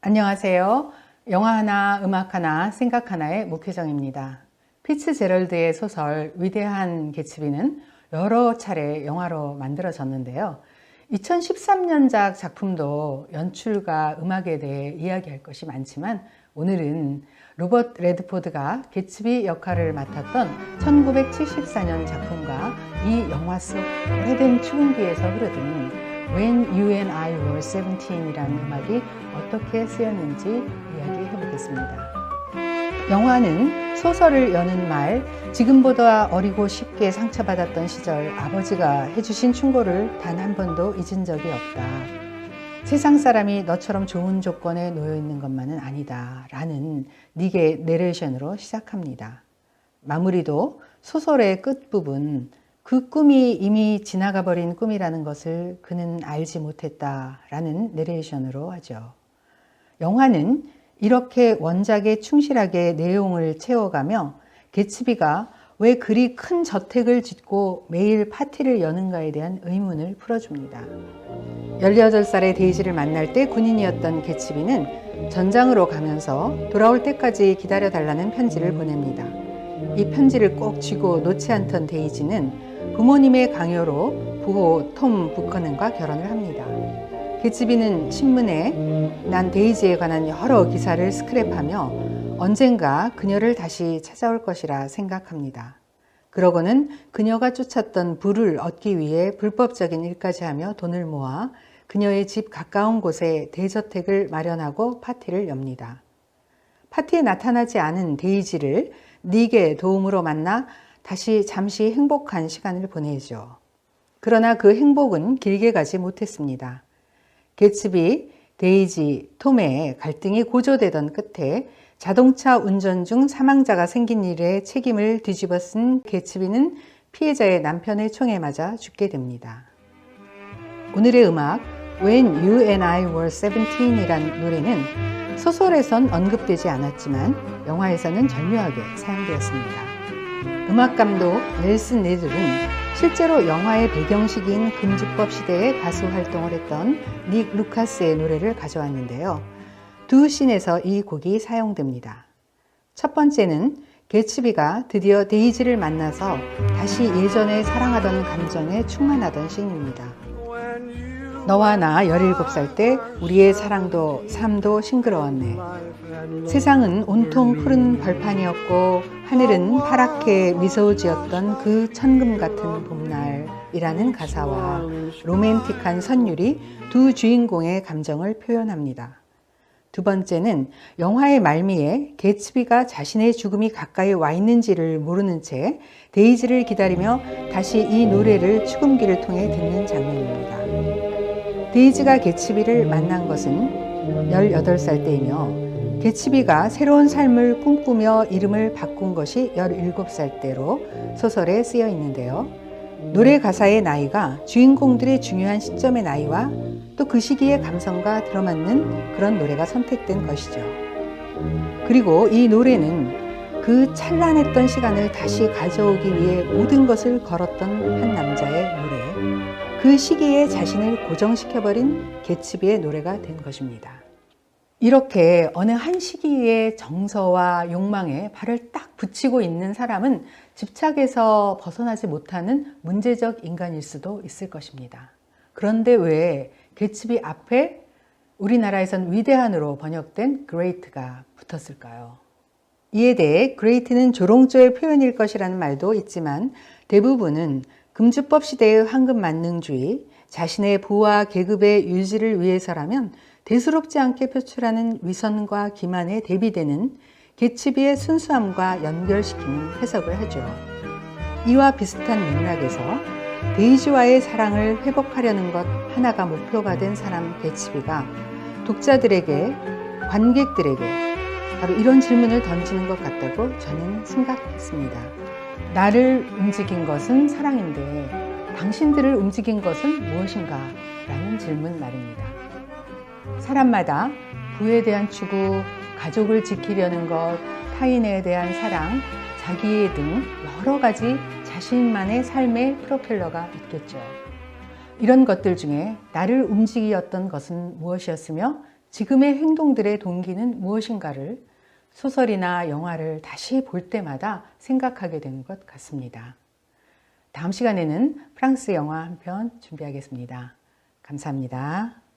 안녕하세요. 영화 하나, 음악 하나, 생각 하나의 목혜정입니다. 피츠제럴드의 소설 위대한 개츠비는 여러 차례 영화로 만들어졌는데요. 2013년작 작품도 연출과 음악에 대해 이야기할 것이 많지만 오늘은 로버트 레드포드가 개츠비 역할을 맡았던 1974년 작품과 이 영화 속 오래된 추궁기에서 흐르던 When You and I Were 17 이라는 음악이 어떻게 쓰였는지 이야기해 보겠습니다. 영화는 소설을 여는 말, 지금보다 어리고 쉽게 상처받았던 시절 아버지가 해주신 충고를 단 한 번도 잊은 적이 없다. 세상 사람이 너처럼 좋은 조건에 놓여 있는 것만은 아니다. 라는 닉의 내레이션으로 시작합니다. 마무리도 소설의 끝부분, 그 꿈이 이미 지나가 버린 꿈이라는 것을 그는 알지 못했다라는 내레이션으로 하죠. 영화는 이렇게 원작에 충실하게 내용을 채워가며 개츠비가 왜 그리 큰 저택을 짓고 매일 파티를 여는가에 대한 의문을 풀어줍니다. 18살의 데이지를 만날 때 군인이었던 개츠비는 전장으로 가면서 돌아올 때까지 기다려달라는 편지를 보냅니다. 이 편지를 꼭 쥐고 놓지 않던 데이지는 부모님의 강요로 부호 톰 부커넌과 결혼을 합니다. 개츠비는 신문에 난 데이지에 관한 여러 기사를 스크랩하며 언젠가 그녀를 다시 찾아올 것이라 생각합니다. 그러고는 그녀가 쫓았던 부를 얻기 위해 불법적인 일까지 하며 돈을 모아 그녀의 집 가까운 곳에 대저택을 마련하고 파티를 엽니다. 파티에 나타나지 않은 데이지를 닉의 도움으로 만나 다시 잠시 행복한 시간을 보내죠. 그러나 그 행복은 길게 가지 못했습니다. 개츠비, 데이지, 톰의 갈등이 고조되던 끝에 자동차 운전 중 사망자가 생긴 일에 책임을 뒤집어 쓴 개츠비는 피해자의 남편의 총에 맞아 죽게 됩니다. 오늘의 음악 When You and I Were 17 이란 노래는 소설에선 언급되지 않았지만 영화에서는 절묘하게 사용되었습니다. 음악감독 넬슨 리들은 실제로 영화의 배경시기인 금주법 시대에 가수 활동을 했던 닉 루카스의 노래를 가져왔는데요. 두 씬에서 이 곡이 사용됩니다. 첫 번째는 개츠비가 드디어 데이지를 만나서 다시 예전에 사랑하던 감정에 충만하던 씬입니다. 너와 나 17살 때 우리의 사랑도 삶도 싱그러웠네. 세상은 온통 푸른 벌판이었고 하늘은 파랗게 미소 지었던 그 천금 같은 봄날이라는 가사와 로맨틱한 선율이 두 주인공의 감정을 표현합니다. 두 번째는 영화의 말미에 개츠비가 자신의 죽음이 가까이 와 있는지를 모르는 채 데이지를 기다리며 다시 이 노래를 추금기를 통해 듣는 장면입니다. 데이지가 개츠비를 만난 것은 18살 때이며 개츠비가 새로운 삶을 꿈꾸며 이름을 바꾼 것이 17살 때로 소설에 쓰여 있는데요. 노래 가사의 나이가 주인공들의 중요한 시점의 나이와 또 그 시기의 감성과 들어맞는 그런 노래가 선택된 것이죠. 그리고 이 노래는 그 찬란했던 시간을 다시 가져오기 위해 모든 것을 걸었던 한 남자의 노래, 그 시기에 자신을 고정시켜버린 개츠비의 노래가 된 것입니다. 이렇게 어느 한 시기의 정서와 욕망에 발을 딱 붙이고 있는 사람은 집착에서 벗어나지 못하는 문제적 인간일 수도 있을 것입니다. 그런데 왜 개츠비 앞에 우리나라에선 위대한으로 번역된 great가 붙었을까요? 이에 대해 great는 조롱조의 표현일 것이라는 말도 있지만 대부분은 금주법 시대의 황금 만능주의, 자신의 부와 계급의 유지를 위해서라면 대수롭지 않게 표출하는 위선과 기만에 대비되는 개츠비의 순수함과 연결시키는 해석을 하죠. 이와 비슷한 맥락에서 데이지와의 사랑을 회복하려는 것 하나가 목표가 된 사람 개츠비가 독자들에게, 관객들에게 바로 이런 질문을 던지는 것 같다고 저는 생각했습니다. 나를 움직인 것은 사랑인데 당신들을 움직인 것은 무엇인가? 라는 질문 말입니다. 사람마다 부에 대한 추구, 가족을 지키려는 것, 타인에 대한 사랑, 자기애 등 여러 가지 자신만의 삶의 프로펠러가 있겠죠. 이런 것들 중에 나를 움직이었던 것은 무엇이었으며 지금의 행동들의 동기는 무엇인가를 소설이나 영화를 다시 볼 때마다 생각하게 되는 것 같습니다. 다음 시간에는 프랑스 영화 한 편 준비하겠습니다. 감사합니다.